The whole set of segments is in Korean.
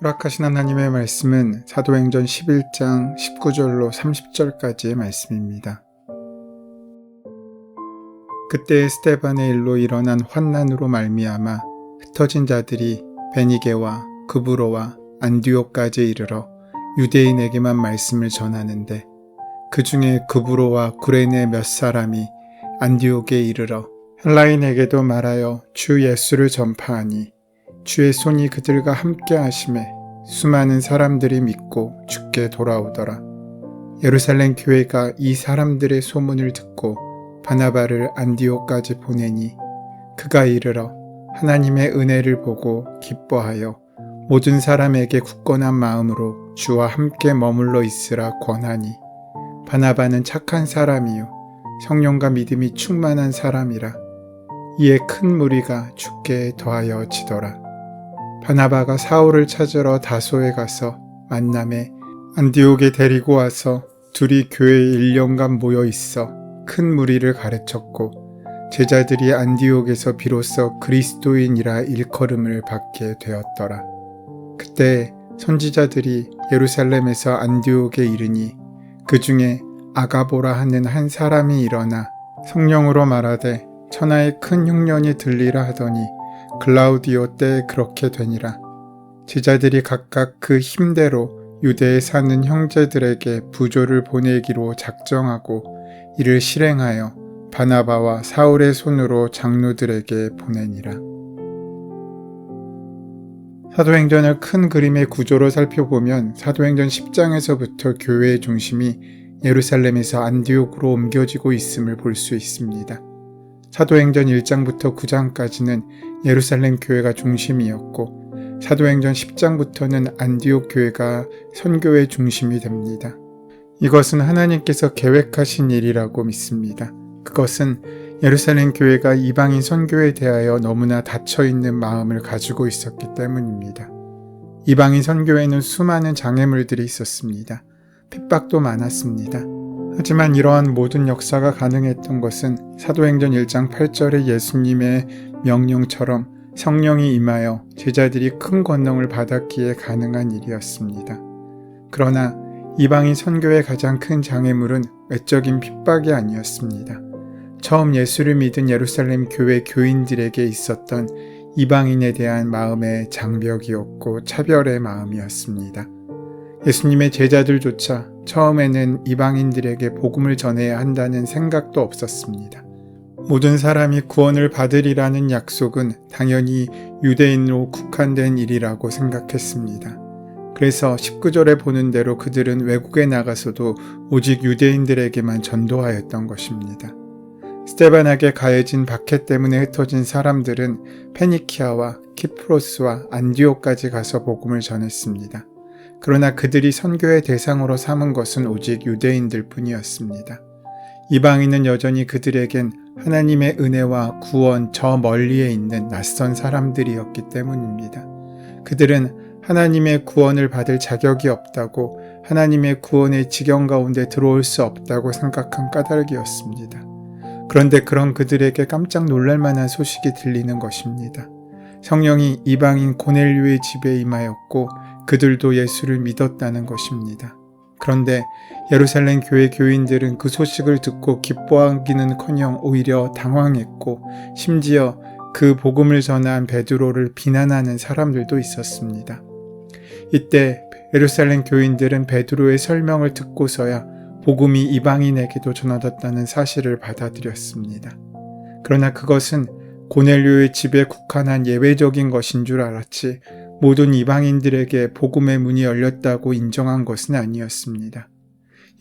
허락하신 하나님의 말씀은 사도행전 11장 19절로 30절까지의 말씀입니다. 그때 스데반의 일로 일어난 환난으로 말미암아 흩어진 자들이 베니게와 그브로와 안디옥까지 이르러 유대인에게만 말씀을 전하는데, 그 중에 그브로와 구레네 몇 사람이 안디옥에 이르러 헬라인에게도 말하여 주 예수를 전파하니 주의 손이 그들과 함께 하심에 수많은 사람들이 믿고 주께 돌아오더라. 예루살렘 교회가 이 사람들의 소문을 듣고 바나바를 안디옥까지 보내니 그가 이르러 하나님의 은혜를 보고 기뻐하여 모든 사람에게 굳건한 마음으로 주와 함께 머물러 있으라 권하니, 바나바는 착한 사람이요 성령과 믿음이 충만한 사람이라. 이에 큰 무리가 주께 더하여 지더라. 바나바가 사울을 찾으러 다소에 가서 만남에 안디옥에 데리고 와서 둘이 교회에 1년간 모여 있어 큰 무리를 가르쳤고, 제자들이 안디옥에서 비로소 그리스도인이라 일컬음을 받게 되었더라. 그때 선지자들이 예루살렘에서 안디옥에 이르니 그 중에 아가보라 하는 한 사람이 일어나 성령으로 말하되 천하에 큰 흉년이 들리라 하더니 글라우디오 때에 그렇게 되니라. 제자들이 각각 그 힘대로 유대에 사는 형제들에게 부조를 보내기로 작정하고 이를 실행하여 바나바와 사울의 손으로 장로들에게 보내니라. 사도행전을 큰 그림의 구조로 살펴보면 사도행전 10장에서부터 교회의 중심이 예루살렘에서 안디옥으로 옮겨지고 있음을 볼 수 있습니다. 사도행전 1장부터 9장까지는 예루살렘 교회가 중심이었고, 사도행전 10장부터는 안디옥 교회가 선교의 중심이 됩니다. 이것은 하나님께서 계획하신 일이라고 믿습니다. 그것은 예루살렘 교회가 이방인 선교에 대하여 너무나 닫혀있는 마음을 가지고 있었기 때문입니다. 이방인 선교에는 수많은 장애물들이 있었습니다. 핍박도 많았습니다. 하지만 이러한 모든 역사가 가능했던 것은 사도행전 1장 8절의 예수님의 명령처럼 성령이 임하여 제자들이 큰 권능을 받았기에 가능한 일이었습니다. 그러나 이방인 선교의 가장 큰 장애물은 외적인 핍박이 아니었습니다. 처음 예수를 믿은 예루살렘 교회 교인들에게 있었던 이방인에 대한 마음의 장벽이었고 차별의 마음이었습니다. 예수님의 제자들조차 처음에는 이방인들에게 복음을 전해야 한다는 생각도 없었습니다. 모든 사람이 구원을 받으리라는 약속은 당연히 유대인으로 국한된 일이라고 생각했습니다. 그래서 19절에 보는 대로 그들은 외국에 나가서도 오직 유대인들에게만 전도하였던 것입니다. 스데반에게 가해진 박해 때문에 흩어진 사람들은 페니키아와 키프로스와 안디옥까지 가서 복음을 전했습니다. 그러나 그들이 선교의 대상으로 삼은 것은 오직 유대인들 뿐이었습니다. 이방인은 여전히 그들에겐 하나님의 은혜와 구원 저 멀리에 있는 낯선 사람들이었기 때문입니다. 그들은 하나님의 구원을 받을 자격이 없다고, 하나님의 구원의 지경 가운데 들어올 수 없다고 생각한 까닭이었습니다. 그런데 그런 그들에게 깜짝 놀랄 만한 소식이 들리는 것입니다. 성령이 이방인 고넬료의 집에 임하였고 그들도 예수를 믿었다는 것입니다. 그런데 예루살렘 교회 교인들은 그 소식을 듣고 기뻐하기는커녕 오히려 당황했고, 심지어 그 복음을 전한 베드로를 비난하는 사람들도 있었습니다. 이때 예루살렘 교인들은 베드로의 설명을 듣고서야 복음이 이방인에게도 전하졌다는 사실을 받아들였습니다. 그러나 그것은 고넬료의 집에 국한한 예외적인 것인 줄 알았지 모든 이방인들에게 복음의 문이 열렸다고 인정한 것은 아니었습니다.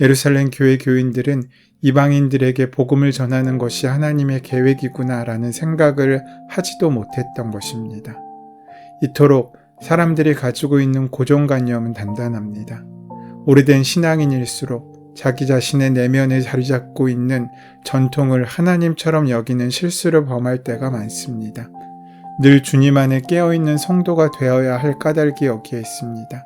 예루살렘 교회 교인들은 이방인들에게 복음을 전하는 것이 하나님의 계획이구나라는 생각을 하지도 못했던 것입니다. 이토록 사람들이 가지고 있는 고정관념은 단단합니다. 오래된 신앙인일수록 자기 자신의 내면에 자리 잡고 있는 전통을 하나님처럼 여기는 실수를 범할 때가 많습니다. 늘 주님 안에 깨어있는 성도가 되어야 할 까닭이 여기에 있습니다.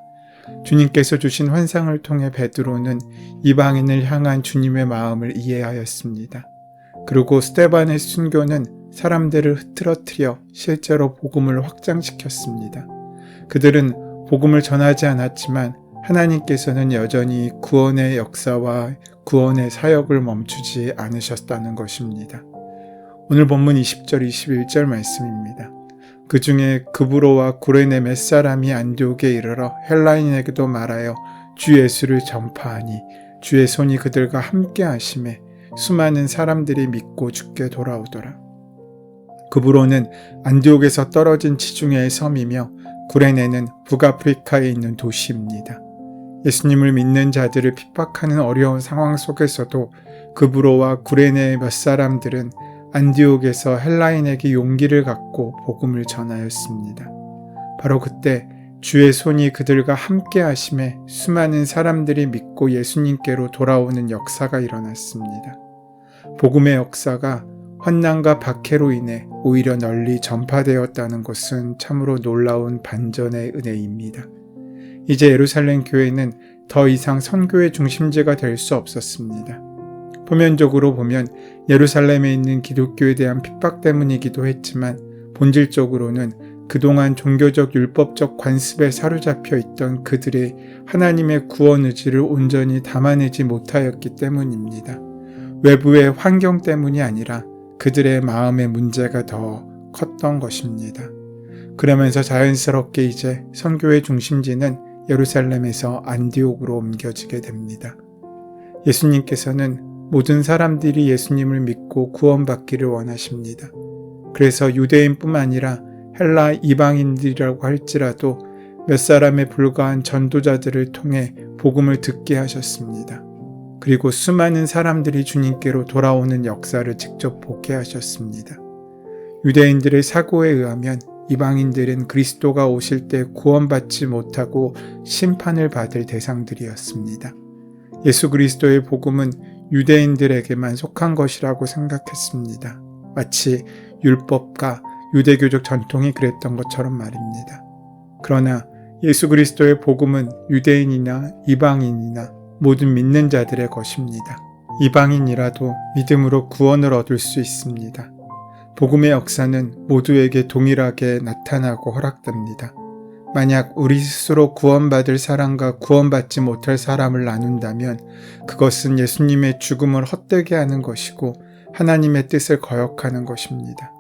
주님께서 주신 환상을 통해 베드로는 이방인을 향한 주님의 마음을 이해하였습니다. 그리고 스데반의 순교는 사람들을 흐트러뜨려 실제로 복음을 확장시켰습니다. 그들은 복음을 전하지 않았지만 하나님께서는 여전히 구원의 역사와 구원의 사역을 멈추지 않으셨다는 것입니다. 오늘 본문 20절 21절 말씀입니다. 그 중에 그브로와 구레네 몇 사람이 안디옥에 이르러 헬라인에게도 말하여 주 예수를 전파하니 주의 손이 그들과 함께 하심에 수많은 사람들이 믿고 주께 돌아오더라. 그브로는 안디옥에서 떨어진 지중해의 섬이며 구레네는 북아프리카에 있는 도시입니다. 예수님을 믿는 자들을 핍박하는 어려운 상황 속에서도 그브로와 구레네의 몇 사람들은 안디옥에서 헬라인에게 용기를 갖고 복음을 전하였습니다. 바로 그때 주의 손이 그들과 함께 하심에 수많은 사람들이 믿고 예수님께로 돌아오는 역사가 일어났습니다. 복음의 역사가 환난과 박해로 인해 오히려 널리 전파되었다는 것은 참으로 놀라운 반전의 은혜입니다. 이제 예루살렘 교회는 더 이상 선교의 중심지가 될 수 없었습니다. 표면적으로 보면 예루살렘에 있는 기독교에 대한 핍박 때문이기도 했지만 본질적으로는 그동안 종교적 율법적 관습에 사로잡혀 있던 그들의 하나님의 구원 의지를 온전히 담아내지 못하였기 때문입니다. 외부의 환경 때문이 아니라 그들의 마음의 문제가 더 컸던 것입니다. 그러면서 자연스럽게 이제 선교의 중심지는 예루살렘에서 안디옥으로 옮겨지게 됩니다. 예수님께서는 모든 사람들이 예수님을 믿고 구원받기를 원하십니다. 그래서 유대인뿐만 아니라 헬라 이방인들이라고 할지라도 몇 사람에 불과한 전도자들을 통해 복음을 듣게 하셨습니다. 그리고 수많은 사람들이 주님께로 돌아오는 역사를 직접 보게 하셨습니다. 유대인들의 사고에 의하면 이방인들은 그리스도가 오실 때 구원받지 못하고 심판을 받을 대상들이었습니다. 예수 그리스도의 복음은 유대인들에게만 속한 것이라고 생각했습니다. 마치 율법과 유대교적 전통이 그랬던 것처럼 말입니다. 그러나 예수 그리스도의 복음은 유대인이나 이방인이나 모든 믿는 자들의 것입니다. 이방인이라도 믿음으로 구원을 얻을 수 있습니다. 복음의 역사는 모두에게 동일하게 나타나고 허락됩니다. 만약 우리 스스로 구원받을 사람과 구원받지 못할 사람을 나눈다면 그것은 예수님의 죽음을 헛되게 하는 것이고 하나님의 뜻을 거역하는 것입니다.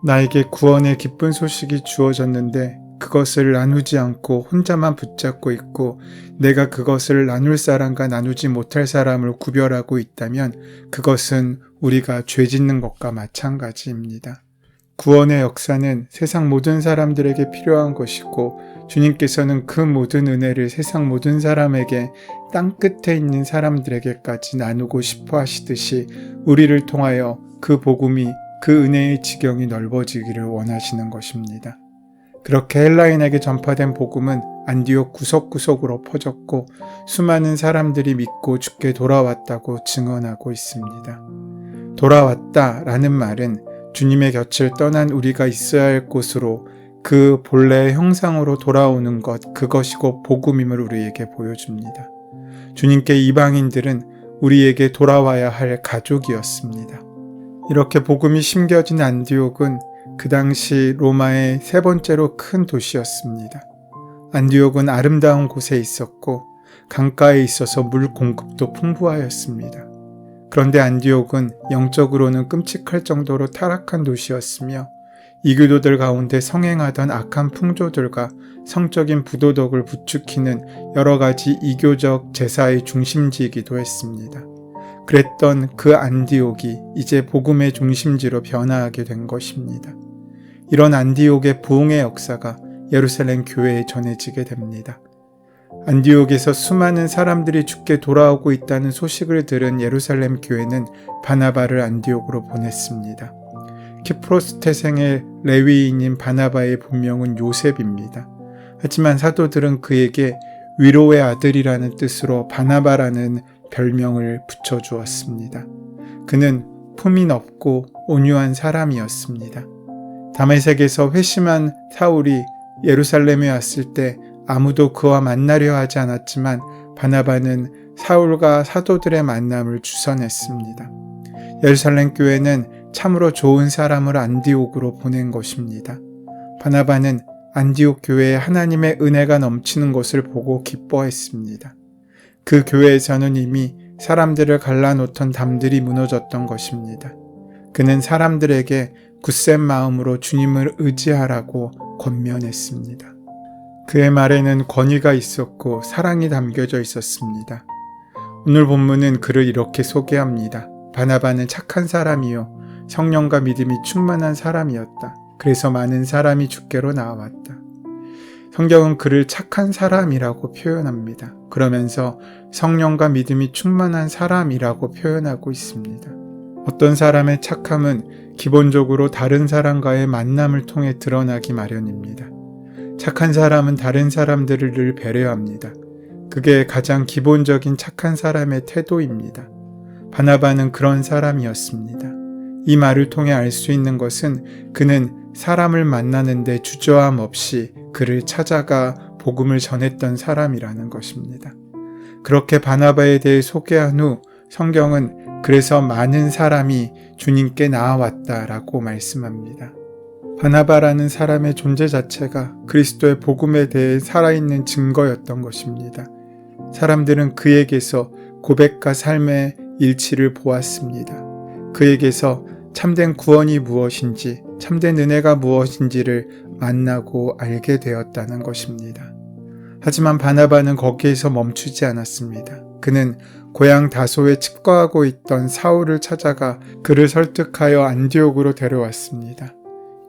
나에게 구원의 기쁜 소식이 주어졌는데 그것을 나누지 않고 혼자만 붙잡고 있고 내가 그것을 나눌 사람과 나누지 못할 사람을 구별하고 있다면 그것은 우리가 죄 짓는 것과 마찬가지입니다. 구원의 역사는 세상 모든 사람들에게 필요한 것이고 주님께서는 그 모든 은혜를 세상 모든 사람에게 땅끝에 있는 사람들에게까지 나누고 싶어 하시듯이 우리를 통하여 그 복음이 그 은혜의 지경이 넓어지기를 원하시는 것입니다. 그렇게 헬라인에게 전파된 복음은 안디옥 구석구석으로 퍼졌고 수많은 사람들이 믿고 주께 돌아왔다고 증언하고 있습니다. 돌아왔다라는 말은 주님의 곁을 떠난 우리가 있어야 할 곳으로 그 본래의 형상으로 돌아오는 것, 그것이고 복음임을 우리에게 보여줍니다. 주님께 이방인들은 우리에게 돌아와야 할 가족이었습니다. 이렇게 복음이 심겨진 안디옥은 그 당시 로마의 세 번째로 큰 도시였습니다. 안디옥은 아름다운 곳에 있었고 강가에 있어서 물 공급도 풍부하였습니다. 그런데 안디옥은 영적으로는 끔찍할 정도로 타락한 도시였으며 이교도들 가운데 성행하던 악한 풍조들과 성적인 부도덕을 부추기는 여러 가지 이교적 제사의 중심지이기도 했습니다. 그랬던 그 안디옥이 이제 복음의 중심지로 변화하게 된 것입니다. 이런 안디옥의 부흥의 역사가 예루살렘 교회에 전해지게 됩니다. 안디옥에서 수많은 사람들이 주께 돌아오고 있다는 소식을 들은 예루살렘 교회는 바나바를 안디옥으로 보냈습니다. 키프로스 태생의 레위인인 바나바의 본명은 요셉입니다. 하지만 사도들은 그에게 위로의 아들이라는 뜻으로 바나바라는 별명을 붙여주었습니다. 그는 품이 넓고 온유한 사람이었습니다. 다메섹에서 회심한 사울이 예루살렘에 왔을 때 아무도 그와 만나려 하지 않았지만 바나바는 사울과 사도들의 만남을 주선했습니다. 예루살렘 교회는 참으로 좋은 사람을 안디옥으로 보낸 것입니다. 바나바는 안디옥 교회에 하나님의 은혜가 넘치는 것을 보고 기뻐했습니다. 그 교회에서는 이미 사람들을 갈라놓던 담들이 무너졌던 것입니다. 그는 사람들에게 굳센 마음으로 주님을 의지하라고 권면했습니다. 그의 말에는 권위가 있었고 사랑이 담겨져 있었습니다. 오늘 본문은 그를 이렇게 소개합니다. 바나바는 착한 사람이요 성령과 믿음이 충만한 사람이었다. 그래서 많은 사람이 주께로 나아왔다. 성경은 그를 착한 사람이라고 표현합니다. 그러면서 성령과 믿음이 충만한 사람이라고 표현하고 있습니다. 어떤 사람의 착함은 기본적으로 다른 사람과의 만남을 통해 드러나기 마련입니다. 착한 사람은 다른 사람들을 늘 배려합니다. 그게 가장 기본적인 착한 사람의 태도입니다. 바나바는 그런 사람이었습니다. 이 말을 통해 알 수 있는 것은 그는 사람을 만나는데 주저함 없이 그를 찾아가 복음을 전했던 사람이라는 것입니다. 그렇게 바나바에 대해 소개한 후 성경은 그래서 많은 사람이 주님께 나아왔다라고 말씀합니다. 바나바라는 사람의 존재 자체가 그리스도의 복음에 대해 살아있는 증거였던 것입니다. 사람들은 그에게서 고백과 삶의 일치를 보았습니다. 그에게서 참된 구원이 무엇인지, 참된 은혜가 무엇인지를 만나고 알게 되었다는 것입니다. 하지만 바나바는 거기에서 멈추지 않았습니다. 그는 고향 다소에 칩거하고 있던 사울을 찾아가 그를 설득하여 안디옥으로 데려왔습니다.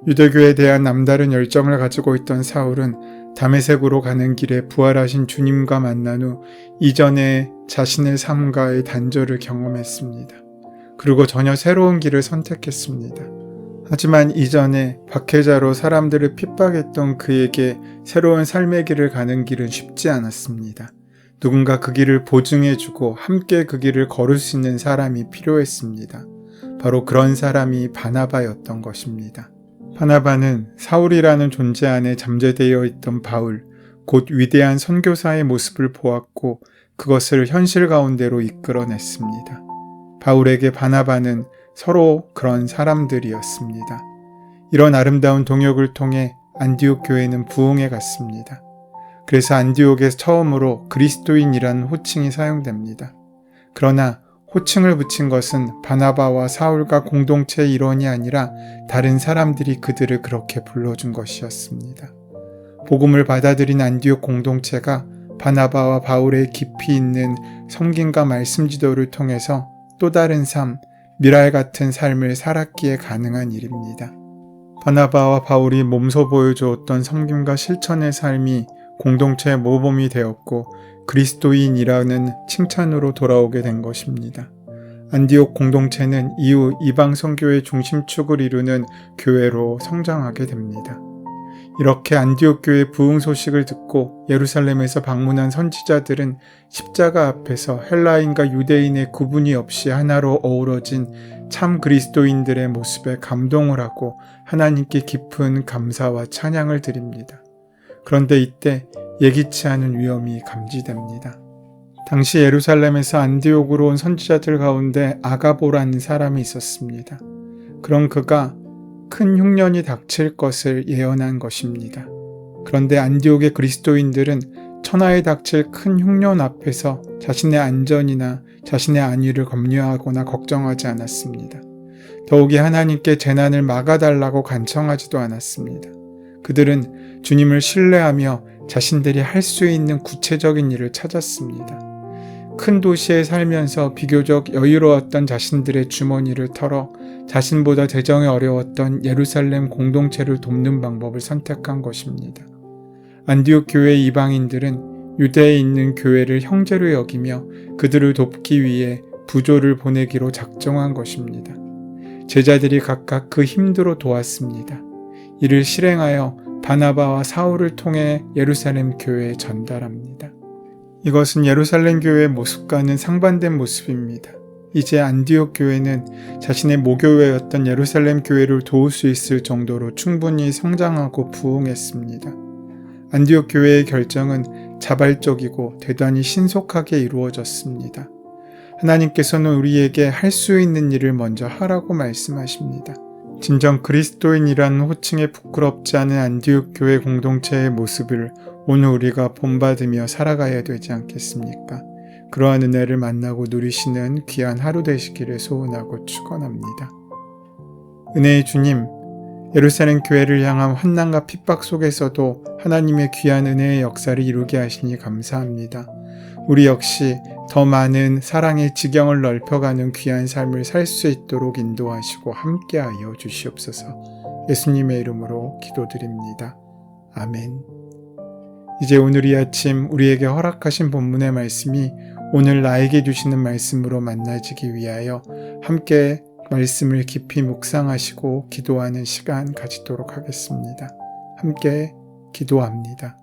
유대교에 대한 남다른 열정을 가지고 있던 사울은 다메섹으로 가는 길에 부활하신 주님과 만난 후 이전에 자신의 삶과의 단절을 경험했습니다. 그리고 전혀 새로운 길을 선택했습니다. 하지만 이전에 박해자로 사람들을 핍박했던 그에게 새로운 삶의 길을 가는 길은 쉽지 않았습니다. 누군가 그 길을 보증해주고 함께 그 길을 걸을 수 있는 사람이 필요했습니다. 바로 그런 사람이 바나바였던 것입니다. 바나바는 사울이라는 존재 안에 잠재되어 있던 바울, 곧 위대한 선교사의 모습을 보았고 그것을 현실 가운데로 이끌어냈습니다. 바울에게 바나바는 서로 그런 사람들이었습니다. 이런 아름다운 동역을 통해 안디옥 교회는 부흥해 갔습니다. 그래서 안디옥에서 처음으로 그리스도인이라는 호칭이 사용됩니다. 그러나 호칭을 붙인 것은 바나바와 사울과 공동체의 일원이 아니라 다른 사람들이 그들을 그렇게 불러준 것이었습니다. 복음을 받아들인 안디옥 공동체가 바나바와 바울의 깊이 있는 섬김과 말씀 지도를 통해서 또 다른 삶, 미랄 같은 삶을 살았기에 가능한 일입니다. 바나바와 바울이 몸소 보여주었던 섬김과 실천의 삶이 공동체의 모범이 되었고 그리스도인이라는 칭찬으로 돌아오게 된 것입니다. 안디옥 공동체는 이후 이방 선교의 중심축을 이루는 교회로 성장하게 됩니다. 이렇게 안디옥 교회 부흥 소식을 듣고 예루살렘에서 방문한 선지자들은 십자가 앞에서 헬라인과 유대인의 구분이 없이 하나로 어우러진 참 그리스도인들의 모습에 감동을 하고 하나님께 깊은 감사와 찬양을 드립니다. 그런데 이때 예기치 않은 위험이 감지됩니다. 당시 예루살렘에서 안디옥으로 온 선지자들 가운데 아가보라는 사람이 있었습니다. 그런 그가 큰 흉년이 닥칠 것을 예언한 것입니다. 그런데 안디옥의 그리스도인들은 천하에 닥칠 큰 흉년 앞에서 자신의 안전이나 자신의 안위를 염려하거나 걱정하지 않았습니다. 더욱이 하나님께 재난을 막아달라고 간청하지도 않았습니다. 그들은 주님을 신뢰하며 자신들이 할 수 있는 구체적인 일을 찾았습니다. 큰 도시에 살면서 비교적 여유로웠던 자신들의 주머니를 털어 자신보다 재정이 어려웠던 예루살렘 공동체를 돕는 방법을 선택한 것입니다. 안디옥 교회 이방인들은 유대에 있는 교회를 형제로 여기며 그들을 돕기 위해 부조를 보내기로 작정한 것입니다. 제자들이 각각 그 힘대로 도왔습니다. 이를 실행하여 바나바와 사울을 통해 예루살렘 교회에 전달합니다. 이것은 예루살렘 교회의 모습과는 상반된 모습입니다. 이제 안디옥 교회는 자신의 모교회였던 예루살렘 교회를 도울 수 있을 정도로 충분히 성장하고 부흥했습니다. 안디옥 교회의 결정은 자발적이고 대단히 신속하게 이루어졌습니다. 하나님께서는 우리에게 할 수 있는 일을 먼저 하라고 말씀하십니다. 진정 그리스도인이라는 호칭에 부끄럽지 않은 안디옥 교회 공동체의 모습을 오늘 우리가 본받으며 살아가야 되지 않겠습니까? 그러한 은혜를 만나고 누리시는 귀한 하루 되시기를 소원하고 축원합니다. 은혜의 주님, 예루살렘 교회를 향한 환난과 핍박 속에서도 하나님의 귀한 은혜의 역사를 이루게 하시니 감사합니다. 우리 역시 더 많은 사랑의 지경을 넓혀가는 귀한 삶을 살 수 있도록 인도하시고 함께하여 주시옵소서. 예수님의 이름으로 기도드립니다. 아멘. 이제 오늘 이 아침 우리에게 허락하신 본문의 말씀이 오늘 나에게 주시는 말씀으로 만나지기 위하여 함께 말씀을 깊이 묵상하시고 기도하는 시간 가지도록 하겠습니다. 함께 기도합니다.